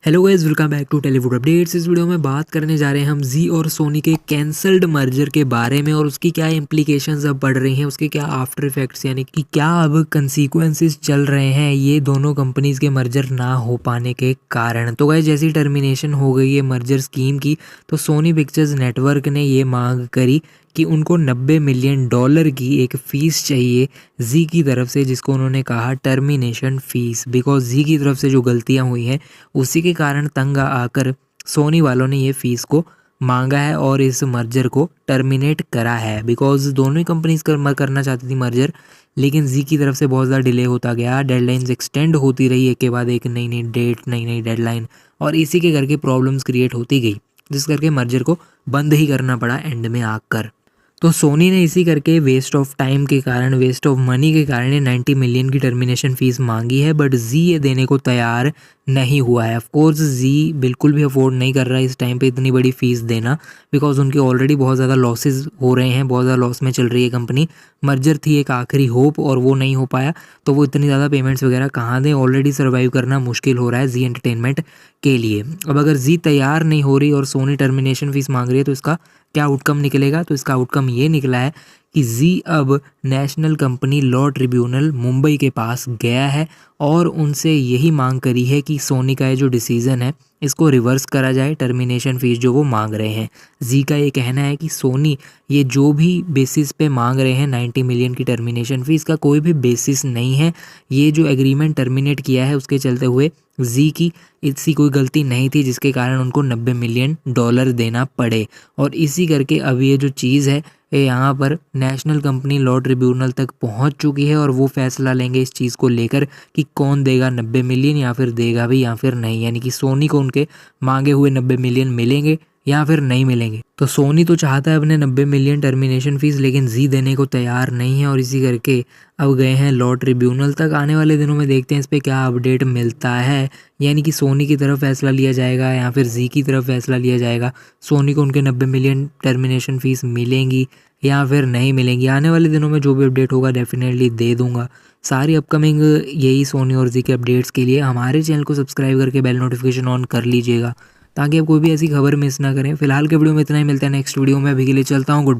Hello guys, welcome back to Tellywood updates. इस video में बात करने जा रहे हैं हम जी और सोनी के कैंसल्ड मर्जर के बारे में और उसकी क्या इम्प्लीकेशंस अब बढ़ रही हैं, उसके क्या आफ्टर इफेक्ट्स यानी कि क्या अब कंसीक्वेंसेस चल रहे हैं ये दोनों कंपनीज के मर्जर ना हो पाने के कारण। तो गाइस, जैसी टर्मिनेशन हो गई है मर्जर स्कीम की, तो सोनी पिक्चर्स नेटवर्क ने ये मांग करी कि उनको $90 मिलियन की एक फ़ीस चाहिए जी की तरफ से, जिसको उन्होंने कहा टर्मिनेशन फ़ीस। बिकॉज जी की तरफ से जो गलतियां हुई हैं उसी के कारण तंग आकर सोनी वालों ने ये फ़ीस को मांगा है और इस मर्जर को टर्मिनेट करा है। बिकॉज दोनों ही कंपनीज करना चाहती थी मर्जर, लेकिन जी की तरफ से बहुत ज़्यादा डिले होता गया, डेडलाइंस एक्सटेंड होती रही, एक के बाद एक नई नई डेट नई नई डेडलाइन, और इसी के करके प्रॉब्लम्स क्रिएट होती गई, जिस करके मर्जर को बंद ही करना पड़ा एंड में आकर। तो सोनी ने इसी करके वेस्ट ऑफ टाइम के कारण, वेस्ट ऑफ मनी के कारण ये 90 मिलियन की टर्मिनेशन फ़ीस मांगी है, बट जी ये देने को तैयार नहीं हुआ है। ऑफ कोर्स जी बिल्कुल भी अफोर्ड नहीं कर रहा है इस टाइम पे इतनी बड़ी फ़ीस देना, बिकॉज उनके ऑलरेडी बहुत ज़्यादा लॉसेस हो रहे हैं, बहुत ज़्यादा लॉस में चल रही है कंपनी। मर्जर थी एक आखिरी होप और वो नहीं हो पाया, तो वो इतनी ज़्यादा पेमेंट्स वगैरह कहाँ दें, ऑलरेडी सर्वाइव करना मुश्किल हो रहा है जी एंटरटेनमेंट के लिए। अब अगर जी तैयार नहीं हो रही और सोनी टर्मिनेशन फ़ीस मांग रही है, तो इसका क्या आउटकम निकलेगा? तो इसका आउटकम ये निकला है कि जी अब national company law tribunal Mumbai के पास गया है और उनसे यही मांग करी है कि सोनी का ये जो डिसीज़न है इसको रिवर्स करा जाए, टर्मिनेशन फ़ीस जो वो मांग रहे हैं। जी का ये कहना है कि सोनी ये जो भी बेसिस पे मांग रहे हैं 90 मिलियन की टर्मिनेशन फ़ीस का कोई भी बेसिस नहीं है। ये जो एग्रीमेंट टर्मिनेट किया है उसके चलते हुए जी की इसकी कोई गलती नहीं थी, जिसके कारण उनको $90 मिलियन देना पड़े। और इसी करके अब ये जो चीज़ है ये यहाँ पर नेशनल कंपनी लॉ ट्रिब्यूनल तक पहुँच चुकी है और वो फैसला लेंगे इस चीज़ को लेकर कि कौन देगा 90 मिलियन या फिर देगा भी या फिर नहीं, यानी कि सोनी को उनके मांगे हुए 90 मिलियन मिलेंगे या फिर नहीं मिलेंगे। तो सोनी तो चाहता है अपने 90 मिलियन टर्मिनेशन फ़ीस, लेकिन जी देने को तैयार नहीं है और इसी करके अब गए हैं लॉ ट्रिब्यूनल तक। आने वाले दिनों में देखते हैं इस पर क्या अपडेट मिलता है, यानी कि सोनी की तरफ फैसला लिया जाएगा या फिर जी की तरफ फैसला लिया जाएगा। सोनी को उनके 90 मिलियन टर्मिनेशन फ़ीस मिलेंगी या फिर नहीं मिलेंगी। आने वाले दिनों में जो भी अपडेट होगा डेफिनेटली दे दूंगा। सारी अपकमिंग यही सोनी और जी के अपडेट्स के लिए हमारे चैनल को सब्सक्राइब करके बेल नोटिफिकेशन ऑन कर लीजिएगा, ताकि आप कोई भी ऐसी खबर मिस ना करें। फिलहाल के वीडियो में इतना ही, मिलता है नेक्स्ट वीडियो में। अभी के लिए चलता हूँ, गुड।